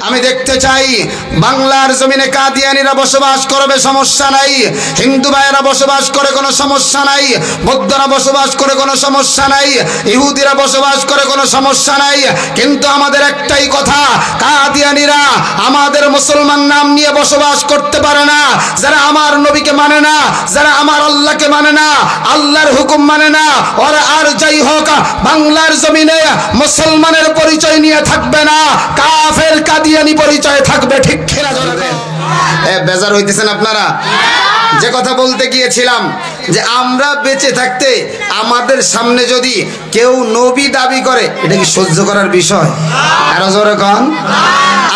আমি দেখতে চাই বাংলার জমিনে কাদিয়ানীরা বসবাস করবে, সমস্যা নাই। হিন্দু ভাইয়েরা বসবাস করে কোনো সমস্যা নাই, বৌদ্ধরা বসবাস করে কোনো সমস্যা নাই, ইহুদিরা বসবাস করে কোনো সমস্যা নাই। কিন্তু আমাদের একটাই কথা, কাদিয়ানীরা আমাদের মুসলমান নাম নিয়ে বসবাস করতে পারে না। যারা আমার নবীকে মানে না, যারা আমার আল্লাহকে মানে না, আল্লাহর হুকুম মানে না, ওরা আর যাই হোক বাংলার জমিনে মুসলমানের পরিচয় নিয়ে থাকবে না, কাফের কাদিয়ানি পরিচয় থাকবে। ঠিক খেলা জোরে বেজার হইতেছেন আপনারা? যে কথা বলতে গিয়েছিলাম যে আমরা বেঁচে থাকতে আমাদের সামনে যদি কেউ নবী দাবি করে, এটা কি সহ্য করার বিষয়? আরো জোরে কোন।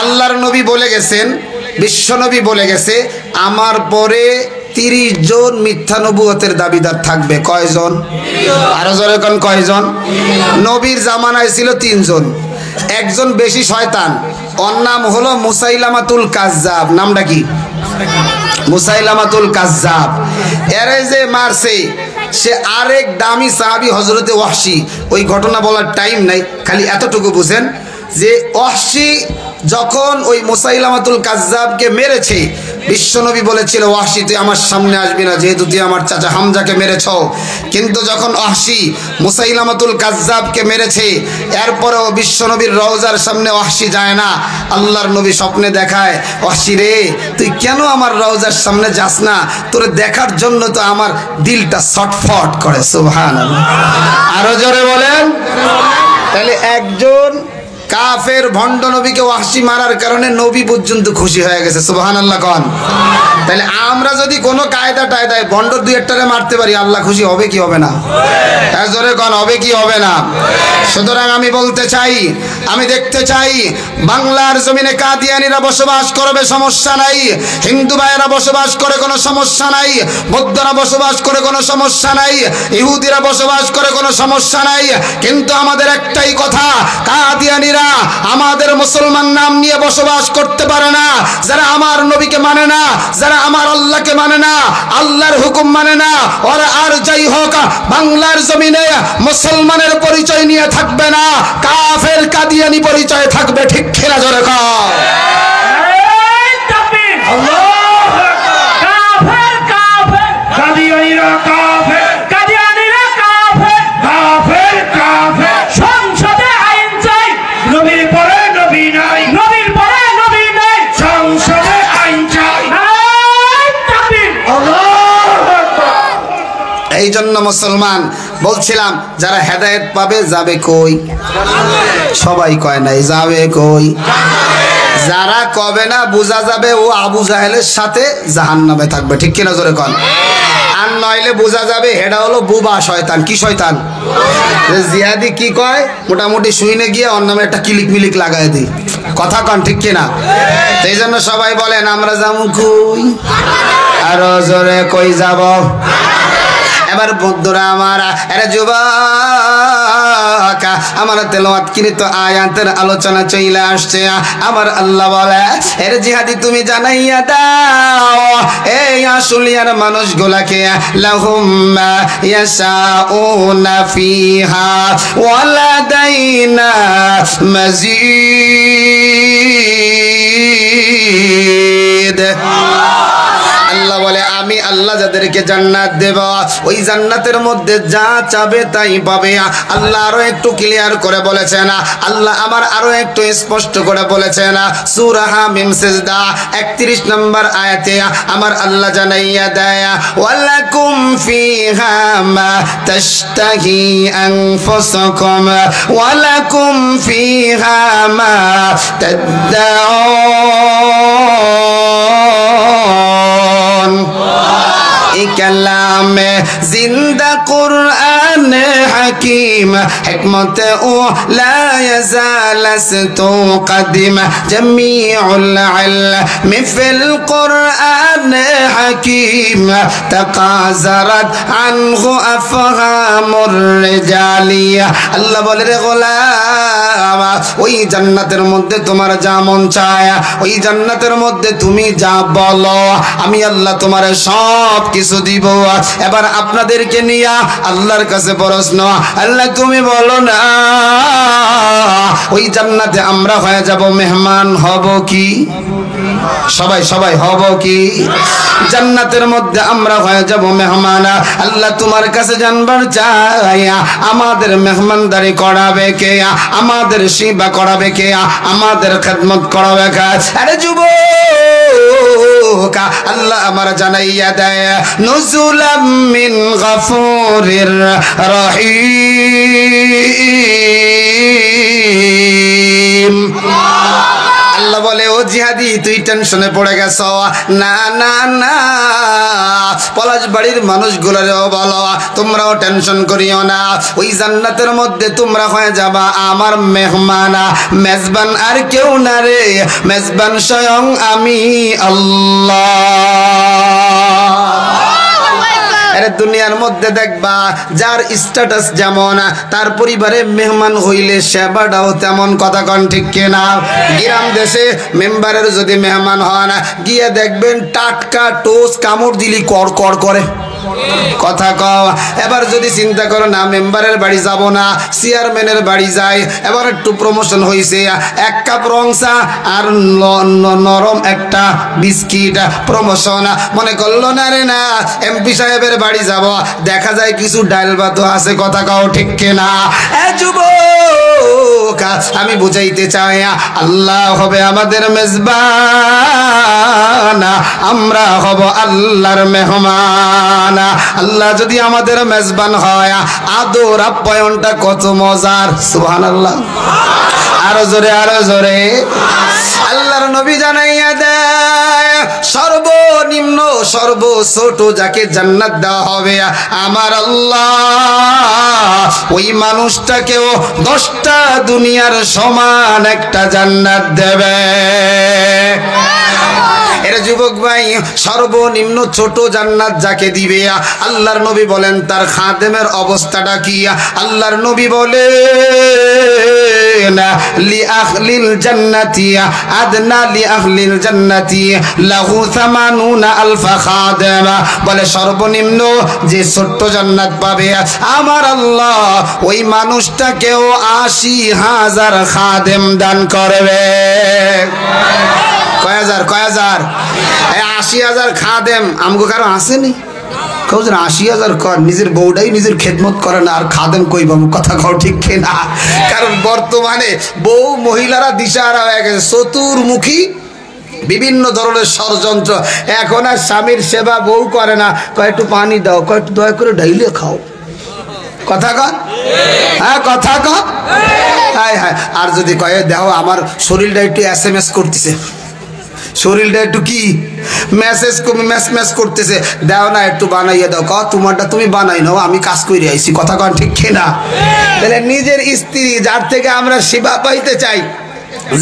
আল্লাহর নবী বলে গেছেন, বিশ্ব নবী বলে গেছে, আমার পরে 30 জন মিথ্যা নবুয়তের দাবিদার থাকবে। কয়জন? আরো জোরে কোন কয়জন? নবীর জামানায় ছিল 3 জন। একজন বেশি শয়তান, ওর নাম হলো মুসাইলামাতুল কাজ্জাব। নামটা কি? মুসাইলামাতুল কাজ্জাব। এর যে মারছে সে আরেক দামি সাহাবী হযরতে ওয়াহশী। ওই ঘটনা বলার টাইম নাই, খালি এতটুকু বুঝেন যে ওয়াহশী যখন ওই মুসাইলামাতুল কাজ্জাবকে মেরেছে, বিশ্বনবী বলেছিল ওয়াহশী তুই আমার সামনে আসবি না, যেহেতু তুই আমার চাচা হামজাকে মেরেছ। কিন্তু যখন ওয়াহশী মুসাইলামাতুল কাজ্জাবকে মেরেছে, এরপরেও বিশ্বনবীর রওজার সামনে ওয়াহশী যায় না। আল্লাহর নবী স্বপ্নে দেখায়, ওয়াহশী রে তুই কেন আমার রওজার সামনে যাস না? তোরে দেখার জন্য তো আমার দিলটা ছটফট করে। সুবহানাল্লাহ। আরো জোরে বলেন। তাহলে একজন কাফের ভণ্ড নবীকে ওয়াহশী মারার কারণে নবী পর্যন্ত খুশি হয়ে গেছে। সুবহানাল্লাহ কোন। তাহলে আমরা যদি কোনো কায়দা টায়দায় ভণ্ড 2-1টারে মারতে পারি, আল্লাহ খুশি হবে কি হবে না? জোরে কোন, হবে কি হবে না? সুতরাং আমি বলতে চাই, আমি দেখতে চাই বাংলার জমিনে কাদিয়ানীরা বসবাস করবে, সমস্যা নাই। হিন্দু ভাইয়েরা বসবাস করে কোনো সমস্যা নাই, বৌদ্ধরা বসবাস করে কোনো সমস্যা নাই, ইহুদিরা বসবাস করে কোনো সমস্যা নাই। কিন্তু আমাদের একটাই কথা, কাদিয়ানীরা আমাদের মুসলমান নাম নিয়ে বসবাস করতে পারে না। যারা আমার নবীকে মানে না, যারা আমার আল্লাহকে মানে না, আল্লাহর হুকুম মানে না, ওরা আর যাই হোক বাংলার জমিনে মুসলমানের পরিচয় নিয়ে থাকবে না, কাফের কাদিয়ানি পরিচয় থাকবে। ঠিক খেলা জোরে কও। এই জন্য মুসলমান বলছিলাম, যারা হেদায়েত পাবে যাবে কই? সবাই কয় নাই যাবে কই? যারা কবে না বোঝা যাবে ও আবু জাহেলের সাথে জাহান্নামে থাকবে। ঠিক কিনা জোরে কোন? আর নইলে বোঝা যাবে এটা হলো বুবা শয়তান। কি শয়তান? জিয়াদি কি কয়, মোটামুটি শুইনে গিয়ে ওর নামে একটা কিলিক মিলিক লাগাই দিই। কথা কন ঠিক কিনা? এই জন্য সবাই বলেন আমরা যাবো কই? আরো জোরে কই যাব? এবার বন্ধুরা আমার, আরে যুবক, আমার তেলাওয়াত কৃত আয়াতের আলোচনা চলে আসছে। আমার আল্লাহ বলে, এর জিহাদি তুমি জানাইয়া দাও এই আশুলিয়ার মানুষগুলাকে, লাহুম মা ইয়াশাউনা ফিহা ওয়া লাদাইনা মাজিদ। আল্লাহ বলে, আমি আল্লাহ যাদেরকে জান্নাত দেব, ওই জান্নাতের মধ্যে যা চাবে তাই পাবে। আল্লাহ আরো একটু ক্লিয়ার করে বলেছেন, আল্লাহ আমার আরো একটু স্পষ্ট করে বলেছেন। সূরা হামিম সিজদা 31 নম্বর আয়াতে আমার আল্লাহ জানাইয়া দেয়, ওয়ালাকুম ফিহা মা তাশতাহি আনফুসুকুম ওয়ালাকুম ফিহা মা তাদাউন। कलाम जिंदा कुरान हकीम हिकमत ओ ला यज़ालस्तु कदीम जमीउल इल्म फिल कुरान हकीम तकाज़रत अन्हु अफ़हामुर रिजालिया। अल्लाह बोले रे गोलाम, ওই জান্নাতের মধ্যে তোমার যা মন চায়, ওই জান্নাতের মধ্যে তুমি যা বলো, আমি আল্লাহ তোমার সব কিছু দিব। এবার আপনাদেরকে নিয়ে আল্লাহর কাছে কাছে প্রশ্ন, আল্লাহ তুমি বলো না ওই জান্নাতে আমরা হয়ে যাব মেহমান, হব কি? সবাই সবাই হব কি? জান্নাতের মধ্যে আমরা হয়ে যাব মেহমান। আল্লাহ তোমার কাছে জানবার চাই আমাদের মেহমানদারি করাবে কে, আমাদের সেবা করাবে কে, আমাদের খেদমত করাবে কে? আরে যুবক, আল্লাহ আমার জানাইয়া দেয় নুজুলাম মিন গফুরির রহিম। আল্লাহ বলে ও জিহাদি তুই টেনশনে পড়ে গেছ, না না না, পলাশবাড়ির মানুষগুলোরেও বলো তোমরাও টেনশন করিও না, ওই জান্নাতের মধ্যে তোমরা হয়ে যাবা আমার মেহমান, মেজবান আর কেউ না রে, মেজবান স্বয়ং আমি আল্লাহ। আরে দুনিয়ার মধ্যে দেখবা যার স্ট্যাটাস যেমন তার পরিবারে মেহমান হইলে সেবাটাও তেমন, কথা কন ঠিক কিনা? গ্রাম দেশে মেম্বারের যদি মেহমান হন গিয়ে দেখবেন টাটকা টোস কামড় দিলি কর কর করে, কথা কও। এবার যদি চিন্তা করো না মেম্বারের বাড়ি যাব না, চেয়ারম্যানের বাড়ি যাই, এবার একটু প্রমোশন হয়েছে, এক কাপ রং চা আর নরম একটা বিস্কিট, প্রমোশন মনে করলো না রে না, এমপি সাহেবের বাড়ি যাব, দেখা যায় কিছু ডাল ভাত আছে, কথা কও ঠিক কিনা? যুবক আমি বুঝাইতে চাই আল্লাহ হবে আমাদের মেজবান, আমরা হব আল্লাহর মেহমান। আল্লাহ যদি আমাদের মেজবান হয় আদর আপ্যায়নটা কত মজার, সুবহানাল্লাহ। আরো জোরে আরো জোরে। আল্লাহর নবী জানাইয়া দেয় সর্বনিম্ন সর্বছোট যাকে জান্নাত দেওয়া হবে আমার আল্লাহ ওই মানুষটাকেও 10টা দুনিয়ার সমান একটা জান্নাত দেবে। এরা যুবক ভাই সর্বনিম্ন ছোট জান্নাত যাকে দিবে আল্লাহর নবী বলেন তার খাদেমের অবস্থাটা কি? আল্লাহর নবী বলেন লি আহলিল জান্নাতি আদনা লি আহলিল জান্নাতি লাহু ৮০,০০০ খাদেম। বলে সর্বনিম্ন যে ছোট্ট জান্নাত পাবে আমার আল্লাহ ওই মানুষটাকেও ৮০,০০০ খাদেম দান করবে। কয় হাজার ৮০,০০০ খাদেম আমগো কারো আসেনি? ৮০,০০০ কর, নিজের বউটাই নিজের খেদমত করে না আর খাদেম কই বাবু, কথা কও ঠিক কিনা? কারণ বর্তমানে বউ মহিলারা দিশাহারা হয়ে গেছে, চতুর্মুখী বিভিন্ন ধরনের ষড়যন্ত্র। এখন আর স্বামীর সেবা বউ করে না, কয় একটু পানি দাও, কয় একটু দয়া করে ঢাইলে খাও, কথা কন, হ্যাঁ কথা কন। হ্যাঁ হ্যাঁ, আর যদি কয়ে দেও আমার শরীরটা একটু SMS করতেছে, শরীরটা একটু কি মেসেজ ম্যাচ করতেছে, দাও না একটু বানাইয়া দাও, ক তোমারটা তুমি বানাই নাও, আমি কাজ করে আইছি, কথা কন ঠিক কিনা? তাহলে নিজের স্ত্রী যার থেকে আমরা সেবা পাইতে চাই,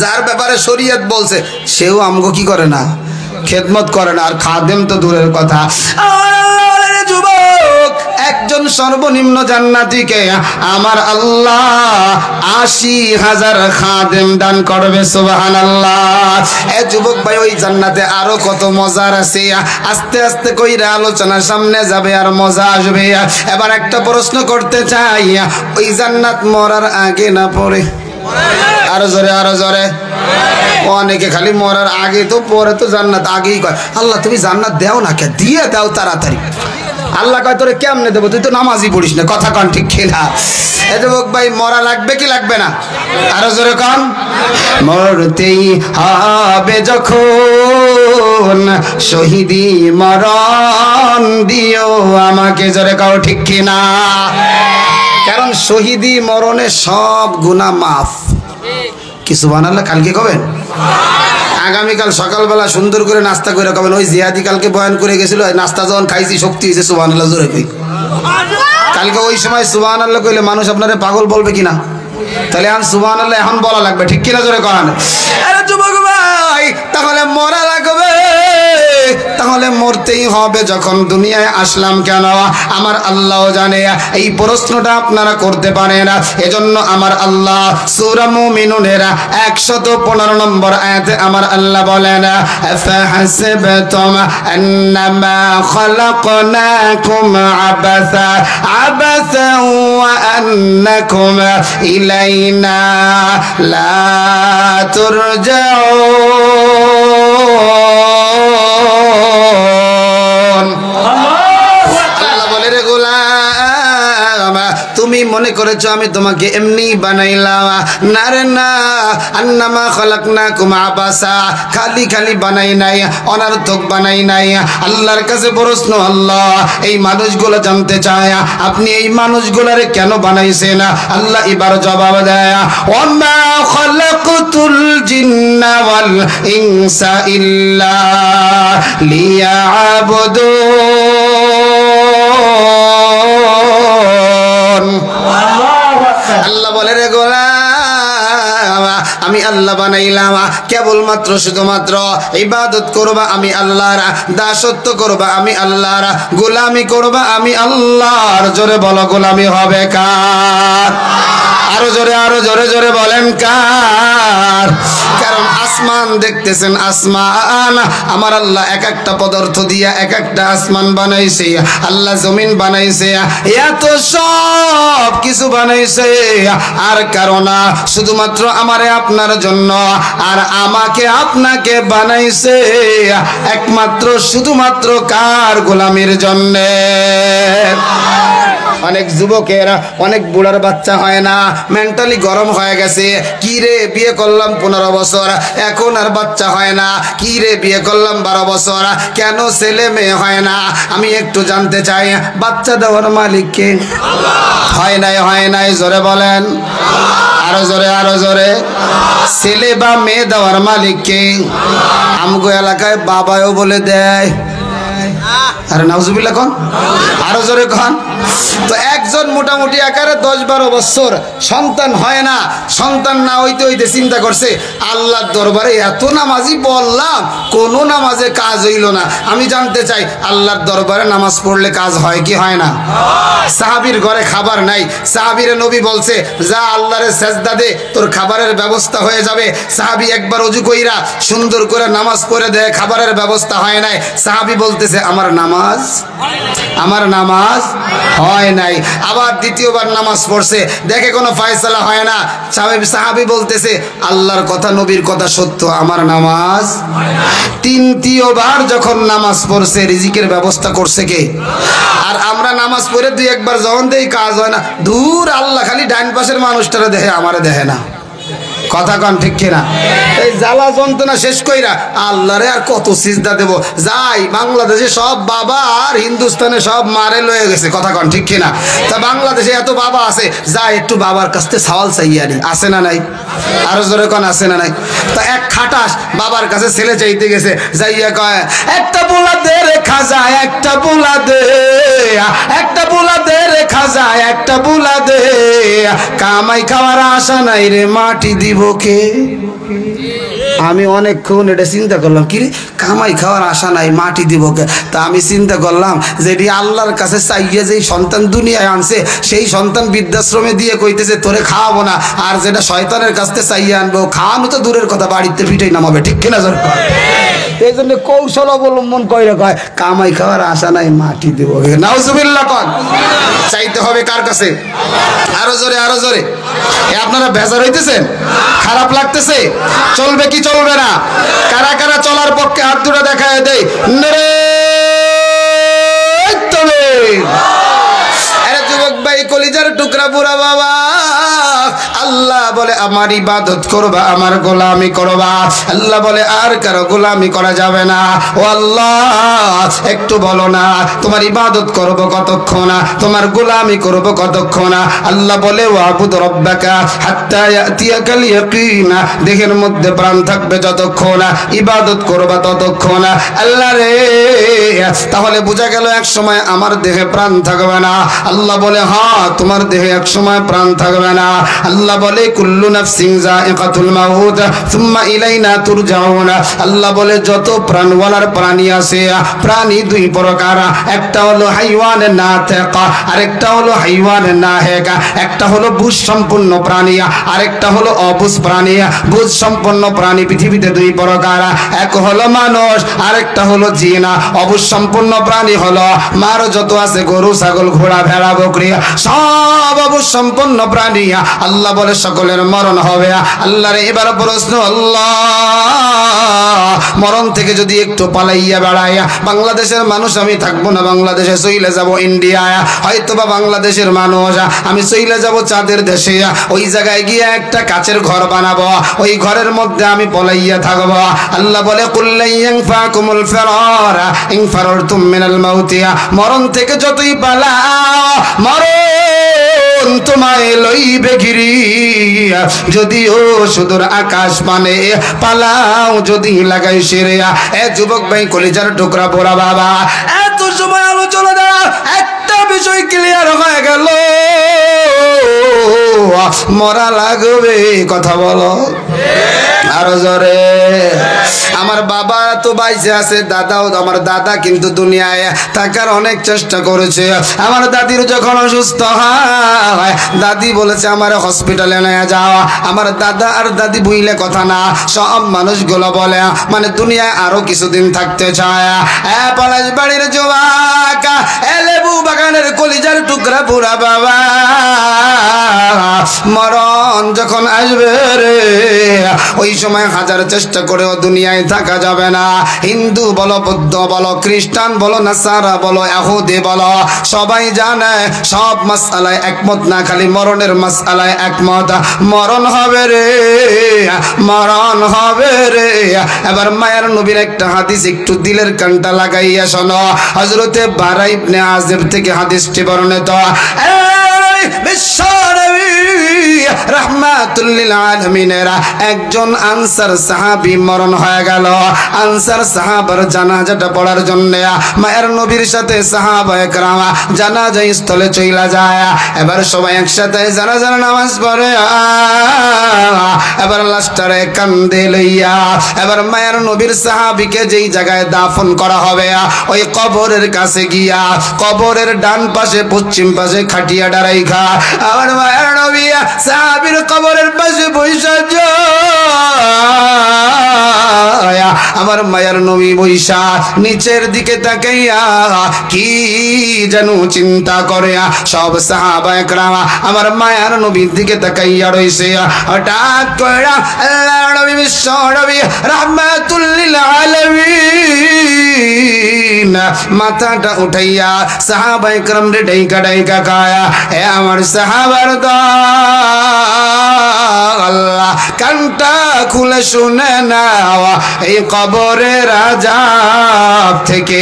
যার ব্যাপারে শরীয়ত বলছে, সেও আমগো কি করে না, খেদমত করে না, আর খাদেম তো দূরের কথা। যুবক একজন সর্বনিম্ন জান্নাতীকে আমার আল্লাহ ৮০,০০০ খাদেম দান করবে, সুবহানাল্লাহ। এ যুবক ভাই ওই জান্নাতে আরো কত মজার আছে, আস্তে আস্তে কইরা আলোচনা সামনে যাবে আর মজা আসবে। এবার একটা প্রশ্ন করতে চাই, ওই জান্নাত মরার আগে না পরে? আরো জোরে আরো জোরে। অনেকে খালি মরার আগে তো পরে তো জান্নাত আগেই কয়। আল্লাহ তুমি জান্নাত দাও না, কে দিয়ে দাও তাড়াতাড়ি। আল্লাহ কয় তোরে কেমনে দেবো, তুই তো নামাজই পড়িস না, কথা কন ঠিক কিনা? এ যুবক ভাই মরা লাগবে কি লাগবে না? আরো জোরে কন। মরতেই হবে যখন শহীদি মরণ দিও আমাকে, জোরে কও ঠিক কিনা? কারণ শহীদি মরণে সব গুনাহ মাফ। কি সুবহানাল্লাহ কালকে কবেন? আগামীকাল সকালবেলা সুন্দর করে নাস্তা করে কবেন। ওই জিহাদি কালকে বয়ান করে গেছিল, নাস্তা যখন খাইছি শক্তি হয়েছে, সুবহানাল্লাহ জোরে কই। কালকে ওই সময় সুবহানাল্লাহ কইলে মানুষ আপনারে পাগল বলবে কিনা? তাহলে এখন সুবহানাল্লাহ এখন বলা লাগবে, ঠিক কিনা জোরে কন? আরে যুবক ভাই তাহলে মরা লাগবে, তাহলে মরতেই হবে, যখন দুনিয়ায় আসলাম কেন? আমার আল্লাহ জানে। এই প্রশ্নটা আপনারা করতে পারেন। এজন্য আমার আল্লাহ সূরা মুমিনুনের 115 নম্বর আয়াতে আমার আল্লাহ বলেন, ফাহাসিবতুম আন্নামা খালাকনাকুম আবাসা আবাসা ওয়া আন্নাকুম ইলাইনা লা তুরজাউন। আল্লাহ বলে, রে গোলাম, তুমি মনে করেছো আমি তোমাকে এমনি বানাইলাম? না রে না, আন্নামা খালাকনাকুম আবাসা, খালি খালি বানাই নাই, অনার্থক বানাই নাই। আল্লাহর কাছে প্রশ্ন, আল্লাহ এই মানুষগুলো জানতে চায় আপনি এই মানুষগুলারে কেন বানাইছেন? আল্লাহ এবার জবাব দেয়, ওয়ামা খালাকতুল জিন্না ওয়াল ইনসা ইল্লা লিয়াবুদুন। আল্লাহ বলে, রে গোলাম, আমি আল্লাহ বানাইলাম কেবলমাত্র শুধুমাত্র ইবাদত করবা আমি আল্লাহর, দাসত্ব করবা আমি আল্লাহর, গোলামি করবা আমি আল্লাহর। জোরে বলো, গোলামি হবে কার? আরো জোরে, আরো জোরে জোরে বলেন কার? কারণ আসমান দেখতেছেন, আসমান আমার আল্লাহ এক একটা পদার্থ দিয়া এক একটা আসমান বানাইছে, আল্লাহ জমিন বানাইছে, এত সব কিছু বানাইছে আর কারণ শুধুমাত্র আমারে আপনার জন্য, আর আমাকে আপনাকে বানাইছে একমাত্র শুধুমাত্র কার? গোলামির জন্য। অনেক যুবকেরা, অনেক বুড়ার বাচ্চা হয় না, মেন্টালি গরম হয়ে গেছে। কি রে বিয়ে করলাম 15 বছর, এখন আর বাচ্চা হয় না। কি রে বিয়ে করলাম 12 বছর, কেন ছেলে মেয়ে হয় না? আমি একটু জানতে চাই, বাচ্চা দেওয়ার মালিক কে? হয় নাই, হয় নাই, জোরে বলেন, আরো জোরে, আরো জোরে। ছেলে বা মেয়ে দেওয়ার মালিক কে? আমগো এলাকায় বাবাও বলে দেয়। আরে নাউজুবিল্লাহ কোন, আরো জোরে কোন। তো একজন মোটামুটি আকারে 10-12 বছর সন্তান হয় না, সন্তান না হইতে হইতে চিন্তা করছে, আল্লাহর দরবারে এত নামাজি বললাম, কোন নামাজে কাজ হইল না। আমি জানতে চাই, আল্লাহর দরবারে নামাজ পড়লে কাজ হয় কি হয় না? সাহাবীর ঘরে খাবার নাই, সাহাবীরে নবী বলছে, যা আল্লাহরে সেজদা দে, তোর খাবারের ব্যবস্থা হয়ে যাবে। সাহাবী একবার ওযু কইরা সুন্দর করে নামাজ পড়ে দেয়, খাবারের ব্যবস্থা হয় নাই। সাহাবী বলতেছে, আমার নামাজ হয় নাই। আবার দ্বিতীয়বার নামাজ পড়ছে, দেখে কোনো ফয়সালা হয় না। সাহাবী বলতেছে, আল্লাহর কথা নবীর কথা সত্য, আমার নামাজ। তৃতীয়বার যখন নামাজ পড়ছে, রিজিকের ব্যবস্থা করছে কে? আর আমরা নামাজ পড়ে 2-1 বার যখন দেই, কাজ হয় না। দূর, আল্লাহ খালি ডাইন পাশের মানুষটারা দেখে, আমারে দেখে না। কথা কন ঠিক কিনা? এই জ্বালা যন্ত্রণা শেষ কইরা আল্লাহরে আর কত সিজদা দেব? যাই, বাংলাদেশে সব বাবা আর হিন্দুস্তানে সব মারে লয়ে গেছে। কথা কন ঠিক কিনা? তা বাংলাদেশে এত বাবা আছে, যাই একটু বাবার কাছ থেকে সওয়াল চাইয়া নি, আছে না নাই? আরো জোরে কন, আছে না নাই? তা এক খাটাস বাবার কাছে ছেলে চাইতে গেছে, যাইয়া কয়, একটা পোলা দে রে খাজা, একটা পোলা দে, একটা পোলা দে রে খাজা, একটা পোলা দে, কামাই খাওয়ার আশা নাই রে, মাটি দিব কে? আমি অনেকক্ষণ এটা চিন্তা করলাম, কি রে কামাই খাওয়ার আশা নাই, মাটি দিব কে? তা আমি চিন্তা করলাম যে এটি আল্লাহর কাছে চাইয়ে যেই সন্তান দুনিয়ায় আনছে, সেই সন্তান বৃদ্ধাশ্রমে দিয়ে কইতেছে তোরে খাওয়াবো না, আর যেটা শয়তানের কাছ থেকে চাইয়ে আনবো, খাওয়ানো তো দূরের কথা, বাড়িতে পিঠেই নামাবে। ঠিক কিনা জোর কর? এই জন্য কৌশল অবলম্বন করে কয়, কামাই খাওয়ার আশা নাই, মাটি দিব কে? নাউজুবিল্লাহ কন। চাইতে হবে কার কাছে? আরো জোরে, আরো জোরে। আপনারা বেজার হইতেছেন? খারাপ লাগতেছে? চলবে কি চলবে না? কারা কারা চলার পক্ষে হাত দুটো দেখায় দেয়? যুবক ভাই, কলিজার টুকরা বুড়া বাবা, আল্লাহ বলে আমার ইবাদত করবা, আমার গোলামি করবা। আল্লাহ বলে আর কারো গোলামি করা যাবে না। ও আল্লাহ, একটু বলো না, তোমার ইবাদত করব কতক্ষণ, তোমার গোলামি করব কতক্ষণ? আল্লাহ বলে ওয়াবুদ রব্বাকা হাত্তা ইয়াতিয়াকাল ইয়াকিন, দেহের মধ্যে প্রাণ থাকবে যতক্ষণ, ইবাদত করবা ততক্ষণ। আল্লাহ রে, তাহলে বোঝা গেল এক সময় আমার দেহে প্রাণ থাকবে না। আল্লাহ বলে হ্যাঁ, তোমার দেহে এক সময় প্রাণ থাকবে না। আল্লাহ বলে কুল্লু নাফসিন যায়িকাতুল মাউত সুম্মা ইলাইনা তুরজাউন। আল্লাহ বলে যত প্রাণওয়ালার প্রাণী আছে, প্রাণী দুই প্রকার, একটা হলো হাইওয়ান নাতিক, আরেকটা হলো হাইওয়ান নাহেক। একটা হলো বুঝ সম্পন্ন প্রাণী, আরেকটা হলো অবুঝ প্রাণী। বুঝ সম্পন্ন প্রাণী পৃথিবীতে দুই প্রকার, এক হলো মানুষ, আরেকটা হলো জিন। অবুঝ সম্পন্ন প্রাণী হলো মার যত আছে গরু ছাগল ঘোড়া ভেড়া বকরি, সব অবুঝ সম্পন্ন প্রাণী। আল্লাহ বলে সকলের মরণ হবে। আল্লাহর এবার প্রশ্ন, আল্লাহ মরণ থেকে যদি একটু পালাইয়া বেড়াইয়া, বাংলাদেশের মানুষ আমি থাকবো না, বাংলাদেশে চলে যাব ইন্ডিয়ায়, হয়তো বা বাংলাদেশের মানুষ আমি চলে যাব চাঁদের দেশে, ওই জায়গায় গিয়ে একটা কাচের ঘর বানাবো, ওই ঘরের মধ্যে আমি পলাইয়া থাকবো। আল্লাহ বলে কুল্লাইয়ানফাকুমুল ফিরার ইন ফারারতুম মিনাল মাউতি, মরণ থেকে যতই পালাও মরণ তোমায় লইবে ঘিরি, যদিও সুদূর আকাশ মানে পালাও যদি লাগাই সেরিয়া। এ যুবক ভাই কলিজার টুকরা পোড়া বাবা, এত সময় আলোচনা দেওয়া একটা বিষয় ক্লিয়ার হয়ে গেল, মরা লাগবে। কথা বলো আরো জোরে। আমার বাবা তো বাইসে আছে, দাদাও, আমার দাদা কিন্তু দুনিয়ায় থাকার অনেক চেষ্টা করেছে। আমার দাদির যখন অসুস্থ হয়, দাদি বলেছে আমার হসপিটালে নিয়ে যাও। আমার দাদা আর দাদি বুঝলে কথা না, সব মানুষগুলো বলে মানে দুনিয়ায় আরো কিছুদিন থাকতে চায়। পলাশ বাড়ির যুবক, লেবু বাগানের কলিজার টুকরা পুরা বাবা, মরণ যখন আসবে রে, ওই সময় হাজার চেষ্টা করেও দুনিয়ায় থাকা যাবে না। হিন্দু বলো, বৌদ্ধ বলো, খ্রিস্টান বলো, নাসারা বলো, ইহুদি বলো, সবাই জানে সব মাসআলায় একমত না, খালি মরণের মাসআলায় একমত। মরণ হবে রে, মরণ হবে রে। এবার মায়ের নবীর একটা হাদিস একটু দিলের কানটা লাগাইয়া শোনো। হযরতে বারা ইবনে আযিব থেকে হাদিসটি বর্ণিত। বিশ্ব নবী রাহমাতুল লিল আলামিনের একজন আনসার সাহাবী মরণ হয়ে গেল। আনসার সাহাবার জানাজাটা পড়ার জন্য মায়ের নবীর সাথে সাহাবায়ে কেরাম জানাজা স্থলে চইলা যায়। এবার সবাই একসাথে জানাজার নামাজ পড়ে, এবার লাশটারে কান্দে লইয়া এবার মায়ের নবীর সাহাবীকে যেই জায়গায় দাফন করা হবে ওই কবরের কাছে গিয়া কবরের ডান পাশে পশ্চিম পাশে খাটিয়া ডারাইখা আমার মায়ের নবী সাহাবীর কবরের পাশে বইসা আমার মায়ের নবী বইসা নিচের দিকে তাকাইয়া কি যেন চিন্তা করে। সব সাহাবায়ে কেরাম আমার মায়ের নবীর দিকে তাকাইয়া রইছে। হঠাৎ করে আল্লাহর নবী বিশ্ব নবী রাহমাতুল লিল আলামিন মাথাটা উঠাইয়া সাহাবায়ে কেরাম রে ডাইকা ডাইকা কায়া, হে আমার সাহাবার দল, কানটা খুলে শুনে নাও, এই কবরের আযাব থেকে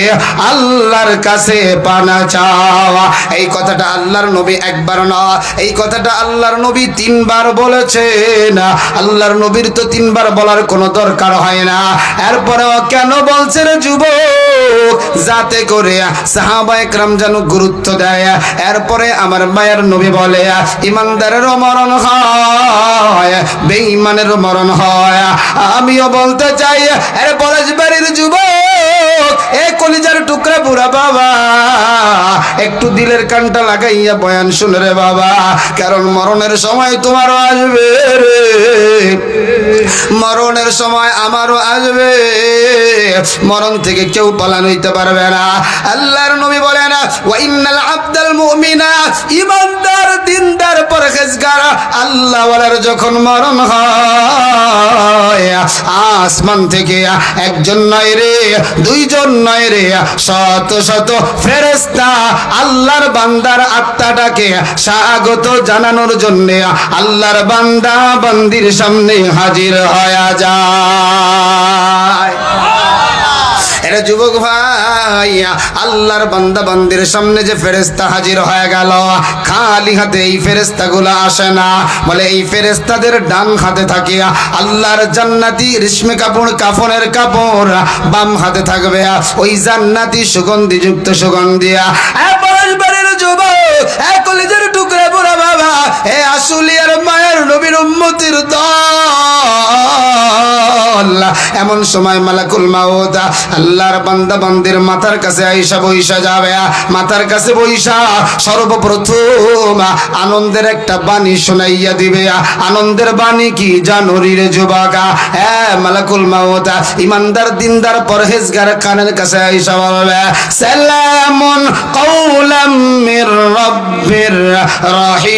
আল্লাহর কাছে পানা চাওয়া। এই কথাটা আল্লাহর নবী একবার না, এই কথাটা আল্লাহর নবী তিনবার বলেছেন। আল্লাহর নবীর তো তিনবার বলার কোনো দরকার হয় না, এরপরেও কেন বলছেন যুবক, যাতে করে সাহাবায়ে কেরাম যেন গুরুত্ব দেয়। এরপরে আমার মায়ের নবী বলে ইমানদারেরও মরণ হয়, বেঈমানেরও মরণ হয়। আমিও বলতে চাই এর পলাশ বাড়ির যুবক, এ কলিজার টুকরা বুড়া বাবা, একটু দিলের কানটা লাগাইয়া বয়ান শুনে রে বাবা, কারণ মরণের সময় তোমারও আসবে রে, মরণের সময় আমারও আসবে। মরণ থেকে কেউ পালানো হইতে পারবে না। আল্লাহর নবী বলেন ওয়া ইন্নাল আবদাল মুমিনা, ইমানদার দিনদার পরহেজগার আল্লাহ ওয়ালার যখন মরণ হয়, আসমান থেকে একজন নয় রে, দুইজন নয় রে, শত শত ফেরেশতা আল্লাহর বান্দার আত্মাটাকে স্বাগত জানানোর জন্য আল্লাহর বান্দা বান্দির সামনে হাজির হয়ে যায়। এরা যুবক ভাই ভাই, আল্লাহর বান্দা বান্দির সামনে যে ফেরেশতা হাজির হয়ে গেল, খালি হাতে এই ফেরেশতাগুলো আসে না। বলে এই ফেরেশতাদের ডান হাতে থাকে আল্লাহর জান্নাতি রেশমি কাপড়, কাফনের কাপড়, বাম হাতে থাকবে ওই জান্নাতি সুগন্ধিযুক্ত সুগন্ধিয়া। পরস্পরের যুবক, কলেজের টুকরা বুড়া বাবা, আশুলিয়ার মায়ের নবীর উম্মতির দল। এমন সময় মালাকুল মাউত আল্লাহর বান্দা বান্দির মাথার কাছে আইসা বইসা যাবে। মাথার কাছে বইসা সর্বপ্রথম আনন্দের একটা বাণী শোনাইয়া দিবে। আনন্দের বাণী কি জানো রে যুবকা? মালাকুল মাউত ইমানদার দিনদার পরহেজগার কানের কাছে আইসা বলবে, সালামুন কাওলাম মির রাব্বির রহিম।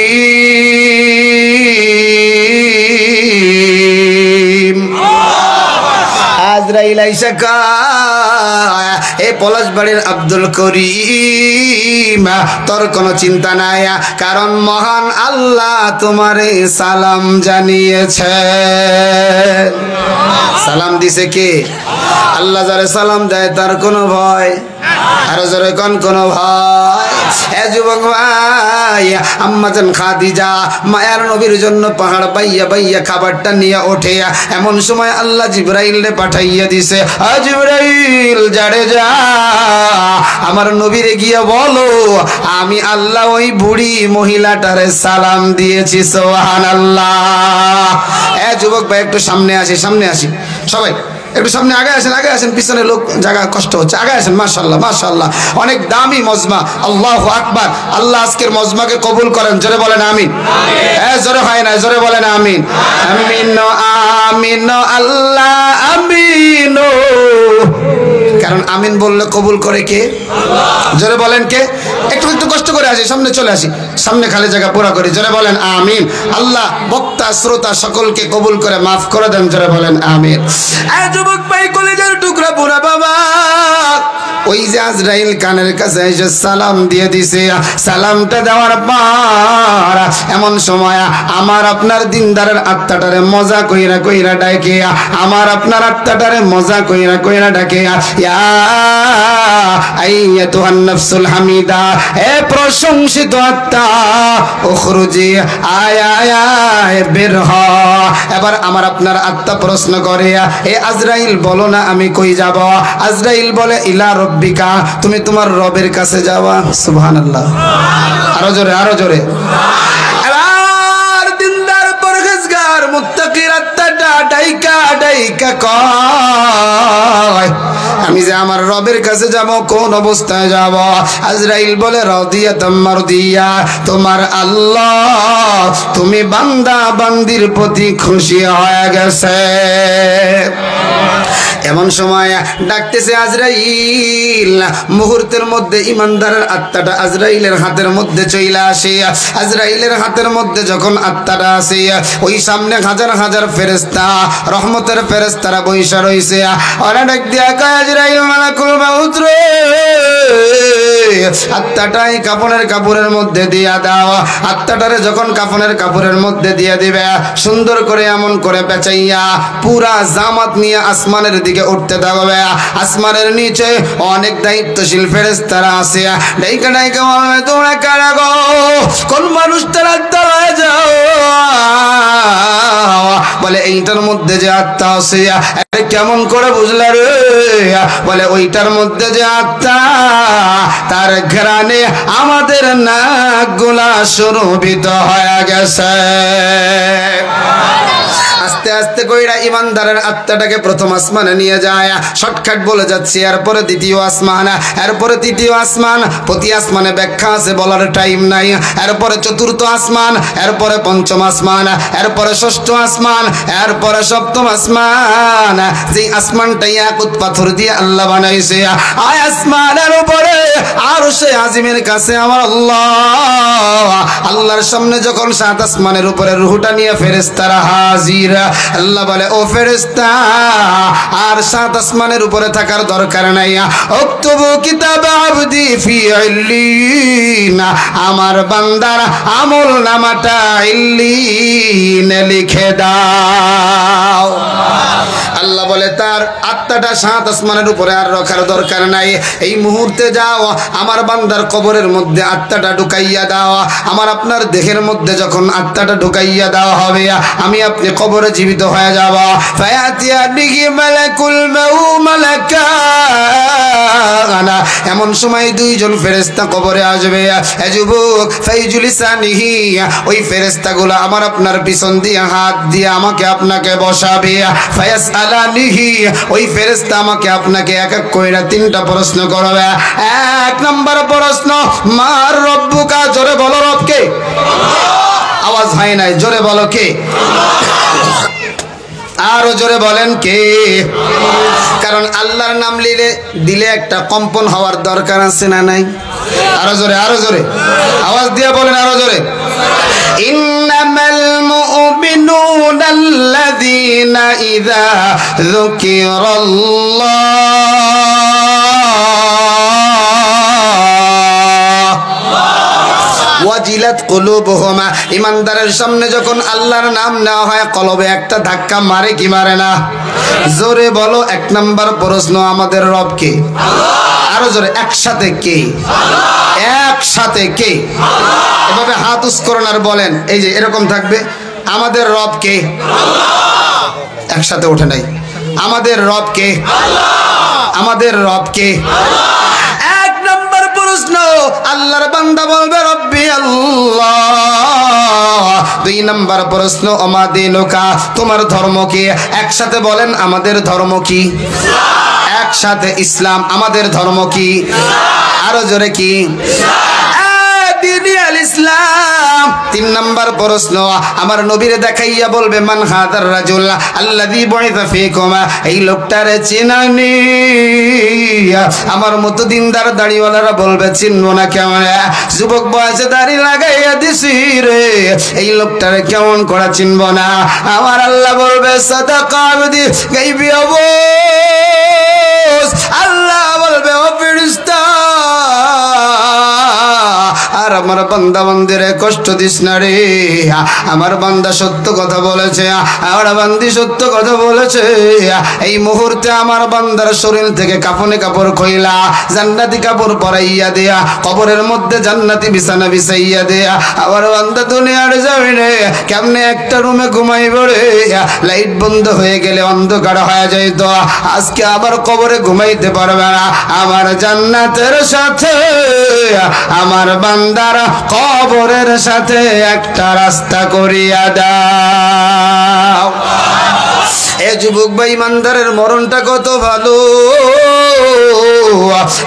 আজরাইল আইসা কয়, এ পলাশবাড়ির আব্দুল করিম, তোর কোনো চিন্তা নাই, কারণ মহান আল্লাহ তোমারে সালাম জানিয়েছে। সালাম দিছে কে? আল্লাহ যারে সালাম দেয় তার কোনো ভয়, আরো জোরে কোন কোনো ভয়? যুবক ভাই, আম্মাজান খাদিজা মায়ার নবীর জন্য পাহাড় বাইয়া বাইয়া খাবারটা নিয়ে ওঠে। এমন সময় আল্লাহ জিবরাইলকে পাঠাইয়া দিছে, জিবরাইল যারে যা আমার নবীরে গিয়ে বলো আমি আল্লাহ ওই বুড়ি মহিলাটারে সালাম দিয়েছি। সুবহানাল্লাহ। যুবক ভাই একটু সামনে আসি, সামনে আসি সবাই, একটু সামনে আগে আসেন, পিছনে লোক জায়গা কষ্ট হচ্ছে, আগে আসেন। মাশাআল্লাহ মাশাআল্লাহ, অনেক দামি মজমা। আল্লাহু আকবার। আল্লাহ আজকের মজমাকে কবুল করেন, জোরে বলেন আমিন। জোরে হয় না, জোরে বলেন আমিন। আমিন আমিন আল্লাহ আমিন। কারণ আমিন বললে কবুল করে কে? জোরে বলেন কে? একটু একটু কষ্ট করে আসি, সামনে চলে আসি, সামনে খালি জায়গা পুরা করি, জোরে বলেন আমিন। আল্লাহ বক্তা শ্রোতা সকলকে কবুল করে মাফ করে দেন, জোরে বলেন আমিন। যুবক ভাই, কলেজের টুকরা বুড়া বাবা, ওই যে আজরাইল কানের কাছে এসে সালাম দিয়ে দিছে। সালামটা দেওয়ার পর এমন সময় আমার আপনার দিনদারের আত্মাটারে মজা কইরা কইরা ডাকে, আমার আপনার আত্মাটারে মজা কইরা কইরা ডাকে, ইয়া আইয়াতুহান নাফসুল হামিদা, হে প্রশংসিত আত্মা, উখরুজি, আয় আয় আয় বের হ। এবার আমার আপনার আত্মা প্রশ্ন করে, এ আজরাইল বলো না আমি কই যাব? আজরাইল বলে, ইলা রব্বিকা, তুমি তোমার রবের কাছে যাওয়া। সুবহানাল্লাহ। আরো জোরে, আরো জোরে। এবার দিনদার পরহেজগার মুত্তাকির আত্মাটা ডাইকা ডাইকা কয়, আমি যে আমার রবের কাছে যাব, কোন অবস্থায় যাব? আজরাইল বলে, রাদিয়াতাম মারদিয়া, তোমার আল্লাহ তুমি বান্দা বান্দির প্রতি খুশি হয়ে গেছে। এমন সময় ডাকতেছে আজরাইল, মুহূর্তের মধ্যে ইমানদারের আত্মাটা আজরাইলের হাতের মধ্যে চলে আসে। আজরাইলের হাতের মধ্যে যখন আত্মাটা আসে, ওই সামনে হাজার হাজার ফেরেশতা, রহমতের ফেরেশতারা বইসা রইছে। ওরা ডাক দিয়া কয়, আজরাইল মালাকুল মাউত রে, আত্মাটাই কাফনের কাপড়ের মধ্যে দিয়া দাও। আত্মাটারে যখন কাফনের কাপড়ের মধ্যে দিয়ে দিবে, সুন্দর করে এমন করে পেঁচাইয়া পুরা জামাত নিয়ে আসমানের দিকে উঠতে থাকবে। আসমানের নিচে অনেক দায়িত্বশীল ফেরেশতারা আছে, ডাইকা ডাইকা বলবে, তোমরা কারা গো? কোন মানুষটার আত্মা হয়ে যাও? বলে, এইটার মধ্যে যে আত্মা আছে। কেমন করে বুঝলা রে? বলে, ওইটার মধ্যে যে আত্মা, তার ঘ্রাণে আমাদের নাকগুলা সুরভিত হয়ে গেছে। আস্তে আস্তে কইরা ইমানদারের আত্মাটাকে প্রথম আসমানে নিয়ে যায়। শর্টকাট বলে যাচ্ছি, এরপরে দ্বিতীয় আসমান, এরপরে তৃতীয় আসমান, প্রতি আসমানে ব্যাখ্যা আছে, বলার টাইম নাই। এরপরে চতুর্থ আসমান, এরপরে পঞ্চম আসমান, এরপরে ষষ্ঠ আসমান, এরপরে সপ্তম আসমান। যে আসমানটা ইয়াকুত পাথর দিয়ে আল্লাহ বানাইছে, আয় আসমানের উপরে আরশে আজিমের কাছে আমার আল্লাহর সামনে যখন সাত আসমানের উপরে রূহটা নিয়ে ফেরেশতারা হাজির, আল্লাহ বলে, ও ফেরেশতা, আর সাত আসমানের উপরে থাকার দরকার নাই। উকতুবু কিতাব আবদি ফি ইল্লিন, আমার বান্দার আমল নামাটা ইল্লিনে লিখে দাও। আল্লাহ বলে তার আত্মাটা 7 আসমানের উপরে আর রাখার দরকার নাই। এই মুহূর্তে যাও আমার বান্দার কবরের মধ্যে আত্মাটা ঢুকাইয়া দাও। আমার আপনার দেহের মধ্যে যখন আত্মাটা ঢুকাইয়া দেওয়া হবে, আমি আপনি কবরে জীবিত হয়ে যাব। ফায়াতিয়া বিহি মালাকুল মালাকানা, এমন সময় দুইজন ফেরেশতা কবরে আসবে। এ যুবক, ফাইজুলিসানিহি, ওই ফেরেশতাগুলো আমার আপনার পিছন দিয়ে হাত দিয়ে আমাকে আপনাকে বসাবে। ফায়াসআলানিহি, ওই ফেরেশতা আমাকে আপনাকে এক এক কইরা 3টা প্রশ্ন করবে। 1 নম্বর প্রশ্ন, মার রব্বুকা, জোরে বলো রব কে? আওয়াজ হয় নাই, জোরে বলো কে? আরো জোরে বলেন কে? কারণ আল্লাহর নাম দিলে একটা কম্পন হওয়ার দরকার আছে না নাই? আরো জোরে, আরো জোরে আওয়াজ দিয়ে বলেন, আরো জোরে। ইন্নামাল মুমিনুনাল্লাযীনা ইযা যুকিরাল্লাহ ওয়াজিলাত কুলুবুহুমা, ইমানদারের সামনে যখন আল্লাহর নাম নেওয়া হয় কলবে একটা ধাক্কা মারে কি মারে না? জোরে বলো। 1 নম্বর প্রশ্ন, আমাদের রব কে? আরো জোরে, একসাথে কে? একসাথে কে? এভাবে হাত উস করুন আর বলেন, এই যে এরকম থাকবে, আমাদের রব কে? একসাথে ওঠে নাই। আমাদের রব কে? আমাদের রব কে? আল্লাহর বান্দা বলবে রব্বি আল্লাহ। 2 নম্বর প্রশ্ন, ওমা দিনুকা, তোমার ধর্ম কি? একসাথে বলেন, আমাদের ধর্ম কি? একসাথে ইসলাম। আমাদের ধর্ম কি? আরো জোরে কি? ইসলাম। 3 নম্বর প্রশ্ন, আমার নবীরে দেখাইয়া বলবে মান হাদার রাজুল আল্লাযী বুইসা ফীকুম, এই লোকটারে চিনানি? আমার মতো দিনদার দাড়িওয়ালারা বলবে চিনবো না কেমন? যুবক বয়সে দাড়ি লাগাইয়া দিছি রে, এই লোকটারে কেমন করে চিনবো না? আমার আল্লাহ বলবে সাদাকা আবদি গায়বি আবুস, আল্লাহ বলবে ও ফেরেশতা, আর আমার বান্দা বান্দিরে কষ্ট দিস না রে, আমার বান্দা সত্য কথা বলেছে, আমার বান্দি সত্য কথা বলেছে। এই মুহূর্তে আমার বান্দার শরীর থেকে কাফনে কাপড় খইলা জান্নাতি কাপড় পরাইয়া দেয়া, কবরের মধ্যে জান্নাতি বিছানা বিছাইয়া দেয়া, আমার বান্দা দুনিয়ার জমিনে কেমনে একটা রুমে ঘুমাইব রে, লাইট বন্ধ হয়ে গেলে অন্ধকার হয়ে যাইত, আজকে আবার কবরে ঘুমাইতে পারবে না। আমার জান্নাতের সাথে আমার বান্দার কবরের সাথে একটা রাস্তা করিয়া দাও। এ যুবক ভাই, ইমানদারের মরণটা কত ভালো।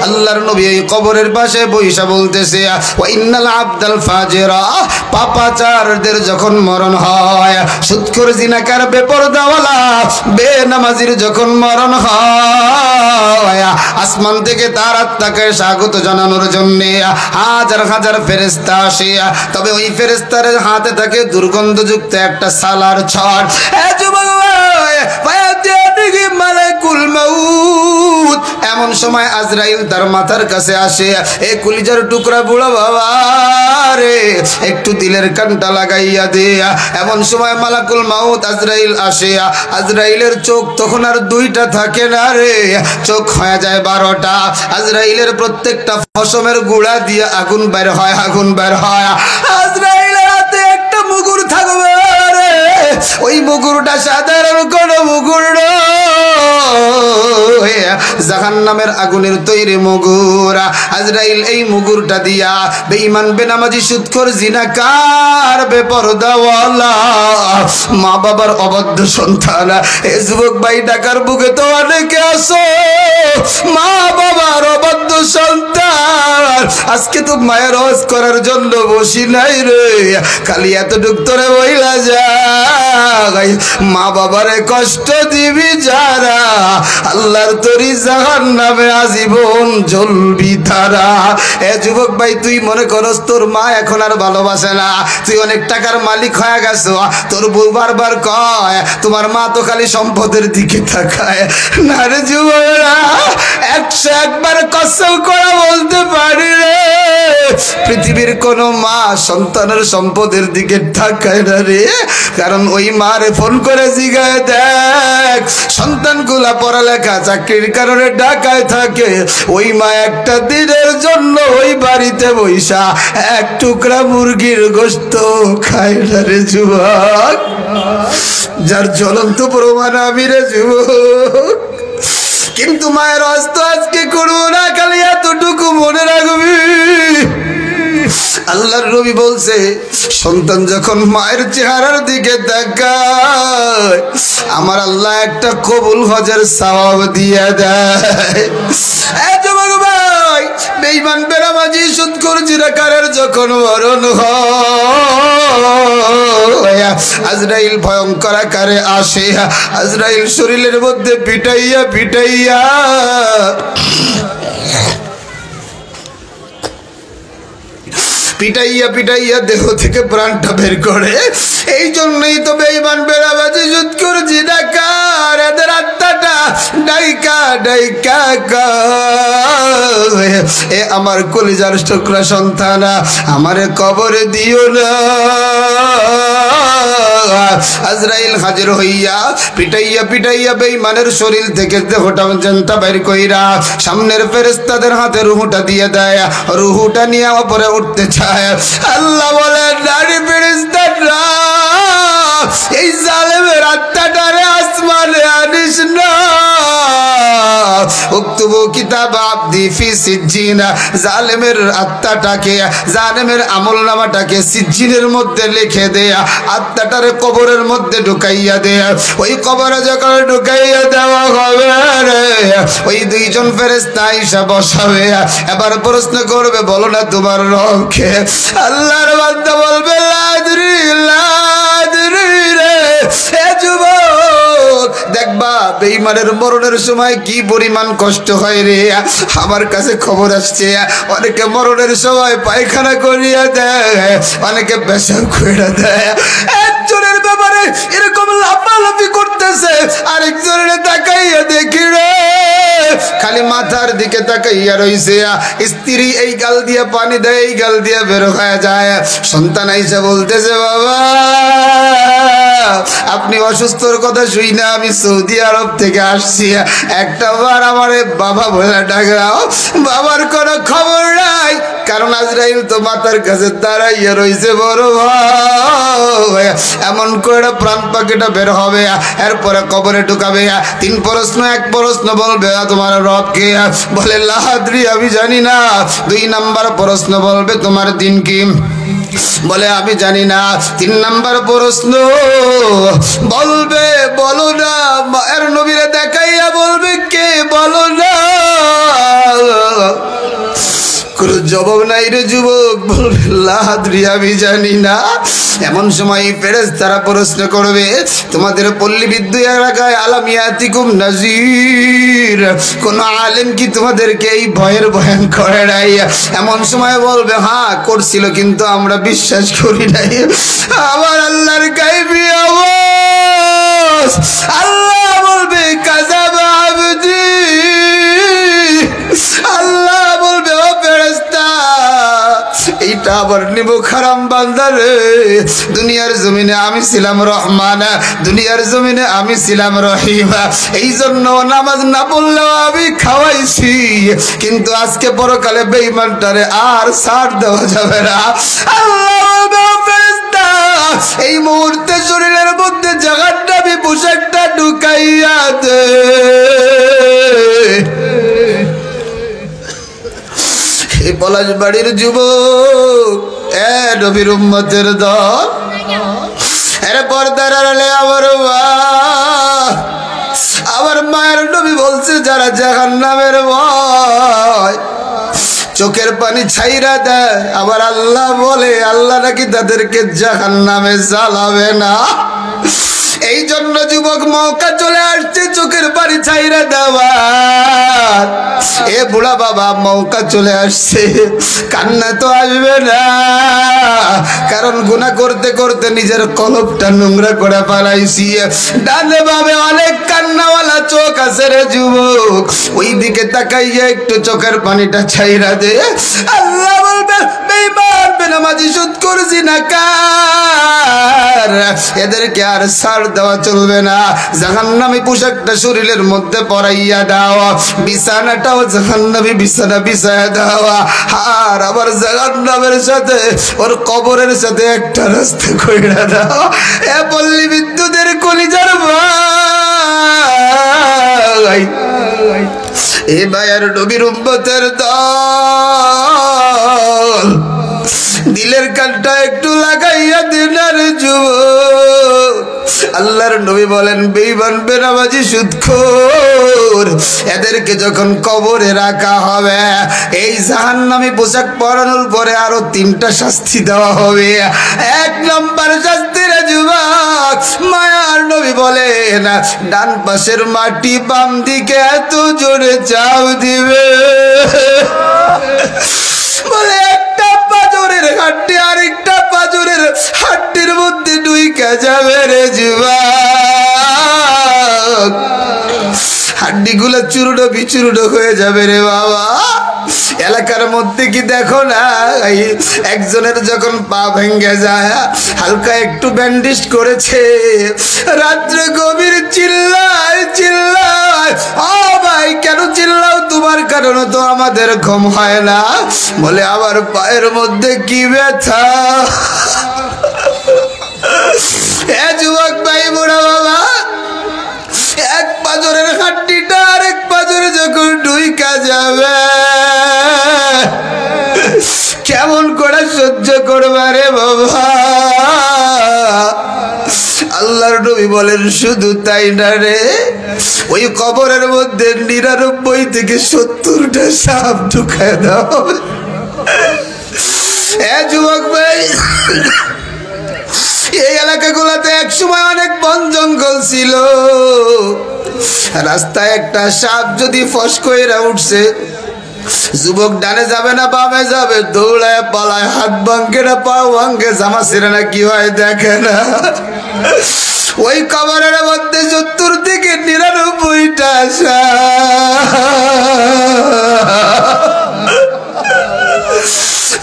আল্লাহর নবী এই কবরের পাশে বইসা বলতেছে, ওয়া ইন্নাল আবদাল ফাজিরা, পাপাচারদের যখন মরণ হয়, সুদখোর জিনাকার বেপরদাওয়ালা বেনামাজির যখন মরণ হয়, আসমান থেকে তার আত্মাকে স্বাগত জানানোর জন্য হাজার হাজার ফেরেশতা আসে, তবে ওই ফেরেশতার হাতে থাকে দুর্গন্ধযুক্ত একটা সালার ছড়। এ যুবক মালাকুল মাউত, এমন সময় আজরাইল তার মাথার কাছে আসে, এ কলিজার টুকরা বুড়া বাবা রে, একটু দিলের কানটা লাগাইয়া দে। এমন সময় মালাকুল মাউত আজরাইল আসে, আজরাইলের চোখ তখন আর 2টা থাকে না রে, চোখ হয়ে যায় 12টা। আজরাইলের প্রত্যেকটা ফসমের গুড়া দিয়ে আগুন বের হয়, আগুন বের হয়। আজরাইলের হাতে একটা মুগুর থাকবে রে, ওই মুগুরটা সাধারণ কোন মুগুর নয়, জাহান্নামের আগুনের তৈরি মুগুর। আজরাইল এই মুগুরটা দিয়া বেঈমান বেনামাজি সুদখোর জিনাকার বেপরদাওয়ালা মা বাবার অবাধ্য সন্তান, এ যুবক ভাই ঢাকার বুকে তো অনেকে আছো মা বাবার অবাধ্য সন্তান, আজকে তো মায়ের হজ করার জন্য বসি নাই রে, খালি এতটুক তোরে বইলা যায়, মা বাবারে কষ্ট দিবি যারা, আল্লাহর তরি জাহান্নামে আজীবন জ্বলবি তারা। এ যুবক ভাই, তুই মনে করস তোর মা এখন আর ভালোবাসে না, তুই অনেক টাকার মালিক হয়ে গেছো, তোর বউ বারবার কয় তোমার মা তো খালি সম্পদের দিকে তাকায় না রে যুবকরা, 101 বার কসম করে বলতে পারি রে, পৃথিবীর কোন মা সন্তানের সম্পদের দিকে তাকায় না রে, কারণ ওই মারে ফোন করে জিগায় দেখ সন্তানগুলা পড়ালেখা চাকরির কারণে ঢাকায় থাকে, ওই মা একটা দিনের জন্য ওই বাড়িতে বৈশা এক টুকরা মুরগির গোশত খায় না রে যুবক। যার জ্বলন্ত প্রমাণ আমি রে যুবক। কিন্তু মায়ের হস্ত আজকে করবো না, খালি এতটুকু মনে রাখবি আল্লাহর নবী বলছে সন্তান যখন মায়ের চেহারার দিকে তাকায় আমার আল্লাহ একটা কবুল হজের সওয়াব দিয়ে দেয়। এই যুবক ভাই, বেঈমান বেনামাজি সুদখোর জিনাকারের যখন মরণ হয় আজরাইল ভয়ঙ্কর আকারে আসে, আজরাইল শরীরের মধ্যে পিটাইয়া পিটাইয়া পিটাইয়া পিটাইয়া দেহ থেকে প্রাণটা বের করে। এই জন্যই তো বেঈমান বেনামাজি সুদখোর জিনাকার এদের আত্মাটা ডাইকা ডাইকা কয়, এ আমার কলিজার টুকরা সন্তান আমারে কবরে দিও না। আজরাইল হাজির হইয়া পিটাইয়া পিটাইয়া বেঈমানের শরীর থেকে দেহটা জানটা বের কইরা সামনের ফেরেশতাদের হাতে রুহটা দিয়ে দেয়, রুহটা নিয়ে উপরে উঠতে চায়। আল্লাহ বলে নারী ফেরেশতারা এই জালেমের আত্মাটারে আসমানে আনিস না, উক্তুবু কিতাব আবদি ফি সিজ্জিন, জালেমের আত্মাটাকে জালেমের আমলনামাটাকে সিজ্জিনের মধ্যে লিখে দেয়া, আত্মাটারে কবরের মধ্যে ঢুকাইয়া দেয়া। ওই কবরে যখন ঢুকাইয়া দেওয়া হবে রে ওই দুইজন ফেরেশতা আইসা বসাবে, এবার প্রশ্ন করবে বলো না তোমার রব কে? আল্লাহর বান্দা বলবে লাদরি লাদরি রে। এ যুবক দেখবা বেঈমানের মরণের সময় কি পরিমাণ কষ্ট হয় রে। আমার কাছে খবর আসছে অনেকে মরণের সময় পায়খানা করিয়া দেয়, অনেকে পেশাব করে দেয়। একজনের ব্যাপারে এরকম লাফালাফি করতেছে, আরেকজনের তাকাইয়া দেখি রে খালি মাথার দিকে তাকাইয়া রইছে। স্ত্রী এই গাল দিয়ে পানি দেয়, এই গাল দিয়ে বের হয়ে যায়। সন্তান আইসা বলতেছে বাবা আপনি অসুস্থর কথা শুই না আমি সৌদি আরব থেকে আসছি, একটা বার আমারে বাবা বলে ডাকরাও। বাবার কোনো খবর নাই, কারণ আজরাইল তো মাথার কাছে দাঁড়াইয়া রইছে। বড় ভাই এমন করে প্রাণ পাখিটা বের হবে, এরপরে কবরে ঢুকাবে। তিন প্রশ্ন, এক প্রশ্ন বলবে তোমার রব কে? বলে লাহাদ্রি আমি জানি না। দুই নাম্বার প্রশ্ন বলবে তোমার দিন কি? বলে আমি জানি না। তিন নাম্বার প্রশ্ন বলবে বলো না, মায়ের নবীরে দেখাইয়া বলবে কে বলো না। কোনো জবাব নাই রে যুবক, বলবে লাহাদ্রি আমি জানি না। এমন সময় ফেরেশতারা প্রশ্ন করবে তোমাদের পল্লী বিদ্যুৎ এলাকায় আলামিয়াতিকুম নাজির, কোন আলেম কি তোমাদেরকে এই ভয়ের বয়ান করে নাই? এমন সময় বলবে হ্যাঁ করছিল কিন্তু আমরা বিশ্বাস করি নাই। আমার আল্লাহর গায়বী আওয়াজ, আল্লাহ বলবে কাযাবা আবদি, আল্লাহ বলবে ও ফেরেশতা এইটা আবার নিব খারাম বান্দা রে। দুনিয়ার জমিনে আমি ছিলাম রহমান, দুনিয়ার জমিনে আমি ছিলাম রহিম, এই জন্য নামাজ না পড়লেও আমি খাওয়াইছি, কিন্তু আজকে পরকালে বেঈমানটারে আর ছাড় দেওয়া যাবে না। আল্লাহ বলবে ও ফেরেশতা এই মুহূর্তে শরীরের মধ্যে জাহান্নামী পোশাকটা ঢুকাইয়া দে। এই পলাশবাড়ির যুবক এ নবীর উম্মতের দল, এরে পর্দার আড়ালে আমার মায়ের নবী বলছে যারা জাহান্নামের ভয় চোখের পানি ছাইরা দেয়, আবার আল্লাহ বলে আল্লাহ নাকি তাদেরকে জাহান্নামে জ্বালাবে না। এই জন্য যুবক মৌকা চলে আসছে চোখের পানি ছাইরা দেওয়ার। এ বুড়া বাবা মৌকা চলে আসছে, কান্না তো আসবে না, কারণ গুনাহ করতে করতে নিজের কলবটা নোংরা করে ফেলাইছি। ডানে বামে অনেক কান্নাওয়ালা চোখ আছে রে যুবক, ওই দিকে তাকাইয়া একটু চোখের পানিটা ছাইরা দে। আল্লাহ বলবে বেঈমান বেনামাজি সুদখোর জিনাকার এদেরকে আর ছাড় দেওয়া চলবে না। জাহান্নামী পোশাকটা শরীরের মধ্যে পরাইয়া দাও, বিছানাটাও জাহান্নামী বিছানা বিছায়া দাও, আর আবার জাহান্নামের সাথে ওর কবরের সাথে একটা রাস্তা কইরা দাও। এ পল্লী বিদ্যুতের কলিজার ভাই, এ ভাইয়ের নবীর উম্মতের দল, দিলের কানটা একটু লাগাইয়া দিন আর যুবক। আল্লাহর নবী বলেন বেঈমান বেনামাজি সুদখোর এদেরকে যখন কবরে রাখা হবে, এই জাহান্নামী পোশাক পরানোর পরে আরো 3টা শাস্তি দেওয়া হবে। 1 নম্বর শাস্তি রে যুবক, মায়ার নবী বলেন ডান পাশের মাটি বাম দিকে এত জোরে চাপ দিবে, বলে একটা পাজরের হাড্ডি আরেকটা পাজরের হাড্ডির মধ্যে ঢুইকা যাবে রে যুবক, হাড্ডিগুলো চূর্ণ বিচূর্ণ হয়ে যাবে রে বাবা। এলাকার মধ্যে কি দেখো না, একজনের যখন পা ভেঙে যায়, হালকা একটু ব্যান্ডেজ করেছে, রাত্রে গভীর চিল্লায় চিল্লায়, ও ভাই কেন চিল্লাও? তোমার কারণে তো আমাদের ঘুম হয় না। বলে আবার পায়ের মধ্যে কি ব্যথা। এ যুবক ভাই, বুড়া বাবা, এক পাজরের হাড্ডিটা আরেক পাজরে যখন ঢুইকা যাবে, কেমন করে সহ্য করবা রে বাবা? আল্লাহর নবী বলেন শুধু তাই না রে, ওই কবরের মধ্যে 99 থেকে 70টা সাপ ঢুকায় দাও। এ যুবক ভাই, এই এলাকাগুলোতে একসময় অনেক বন জঙ্গল ছিল, রাস্তায় একটা সাপ যদি ফস কইরা উঠছে, যুবক ডানে যাবে না বামে যাবে, দৌড়ায় পালায়, হাত ভাঙ্গে না পা ভাঙ্গে, জামা ছিঁড়ে না কি হয় দেখে না। ওই কবরের মধ্যে 70 থেকে 99টা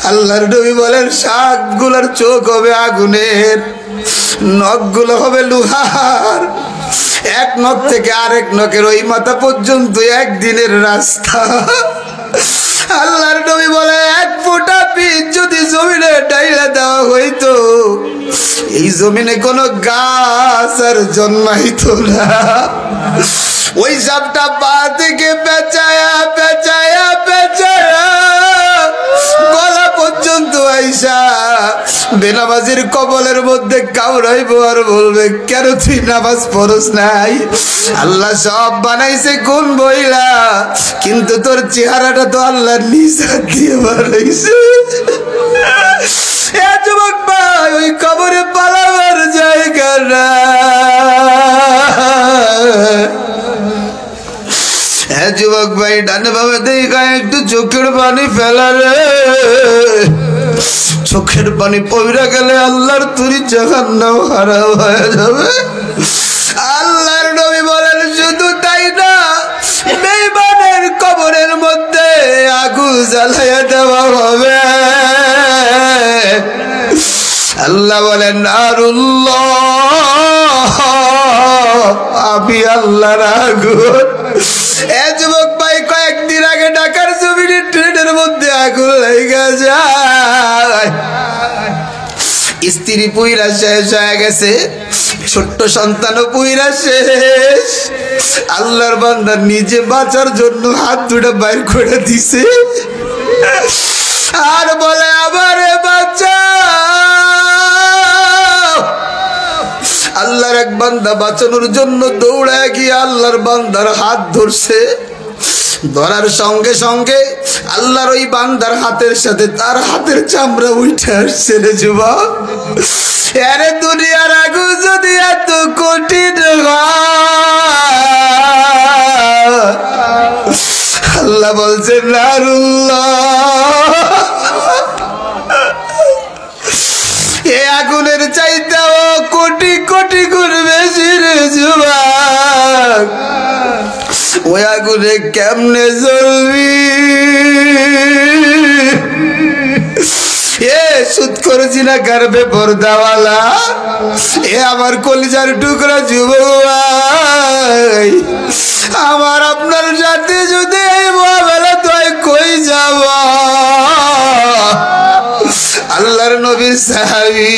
আল্লাহর নবী বলেন সাপগুলোর চোখ হবে আগুনের, নখগুলো হবে লোহার, এক নখ থেকে আরেক নখের ওই মাথা পর্যন্ত একদিনের রাস্তা। আল্লাহর নবী বলে 1 ফোঁটা পিচ যদি জমিনে ডাইলা দেওয়া হইতো, এই জমিনে কোনো গাছ আর জন্মাইতো না। ওই সাপটা পা থেকে পেঁচায়া পেঁচায়া পেঁচায়া গলা পর্যন্ত আইসা বেনামাজির কবলের মধ্যে কামড়াইবো আর বলবে কেন তুই নামাজ পড়স নাই? আল্লাহ সব বানাইছে কোন বইলা, কিন্তু তোর চেহারাটা তো আল্লাহ নিজ হাত দিয়ে বানাইছে। এ যুবক ভাই, ওই কবরে পালাবার জায়গা না। হ্যাঁ যুবক ভাই, ডানে বামে দেখা একটু চোখের পানি ফেলা রে, চোখের পানি পইরা গেলে আল্লাহর তুরি জাহান্নাম হারাম হয়ে যাবে। আল্লাহর নবী বলেন শুধু তাই না, বেঈমানের কবরের মধ্যে আগুন জ্বালাইয়া দেওয়া হবে। আল্লাহ বলেন নারুল্লাহ, আমি আল্লাহর আগুন। এ যুবক ভাই, কয়েকদিন আগে ঢাকার জমিনে ট্রেনের মধ্যে আগুন লেগে যায়, স্ত্রী পুইরা শেষ হয়ে গেছে, ছোট্ট সন্তানও পুইরা শেষ। আল্লাহর বান্দা নিজে বাঁচার জন্য হাত দুটো বাইর করে দিছে, আর বলে আমারে বাঁচা। আল্লাহর এক বান্দা বাঁচানোর জন্য দৌড়ায় গিয়ে আল্লাহর বান্দার হাত ধরছে, ধরার সঙ্গে সঙ্গে আল্লাহর ওই বান্দার হাতের সাথে তার হাতের চামড়া উঠে আসছে রে যুবক। আরে দুনিয়ার আগুন যদি এত কঠিন আল্লাহ বলছেন নারুল্লাহ, এ আগুনের চাইতেও কোটি কোটি গুণ বেশি রে যুবক। ওই আগুনে কেমনে জ্বলবি? এ সুদ করেছি না কারবে পর্দাওয়ালা, এ আমার কলিজার টুকরা যুবক, আমার আপনার সাথে যদি এই মহাবেলা তুই কই যাব? আল্লাহর নবী সাহাবী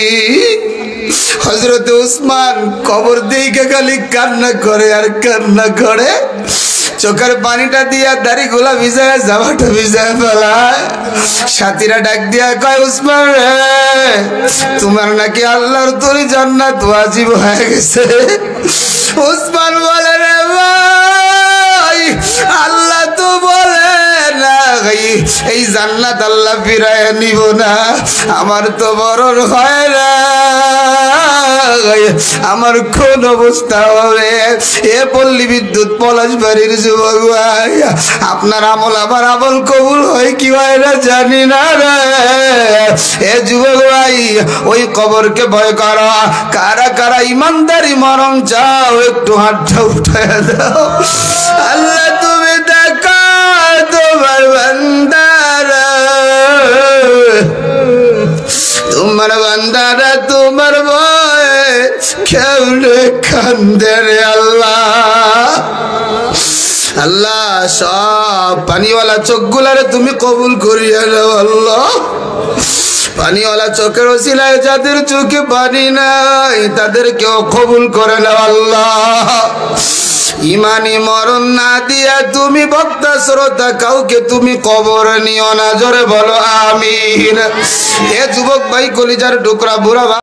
হযরত উসমান কবর দিকে খালি কান্না করে আর কান্না করে, চোখের পানিটা দিয়া দাড়ি গোলা ভিজায় জামাটা ভিজায় ফেলায়। সাথীরা ডাক দিয়া কয়, উসমান রে, তোমার নাকি আল্লাহর তরি জান্নাত ওয়াজিব হয়ে গেছে। উসমান বলে, রে ভাই, আল্লাহ তো বলে না এই জান্নাত আল্লাহ ফিরায় নিব না, আমার তো মরণ হয় না, আমার কোন অবস্থা হবে? এ পল্লী বিদ্যুৎ পলাশবাড়ির যুবক ভাই, আপনার আমল আমার আমল কবুল হয় কি হয় না জানি না রে। এ যুবক ভাই, ওই কবরকে ভয় করো। কারা কারা ইমানদারি মরণ চাও একটু হাতটা উঠায় দাও। আল্লাহ তুমি দেখা তোমার বান্দারা, তোমার বান্দারা তোমার ভয়ে কেমনে কান্দে রে আল্লাহ। আল্লাহ সব পানিওয়ালা চোখগুলারে তুমি কবুল করিয়া নাও আল্লাহ। পানিওয়ালা চোখের ওসিলায় যাদের চোখে পানি নাই তাদেরকেও কবুল করে নাও আল্লাহ। ইমানি মরণ না দিয়া তুমি বক্তা শ্রোতা কাউকে তুমি কবর নিও না, জোরে বলো আমিন। এ যুবক ভাই, কলিজার টুকরা বুড়া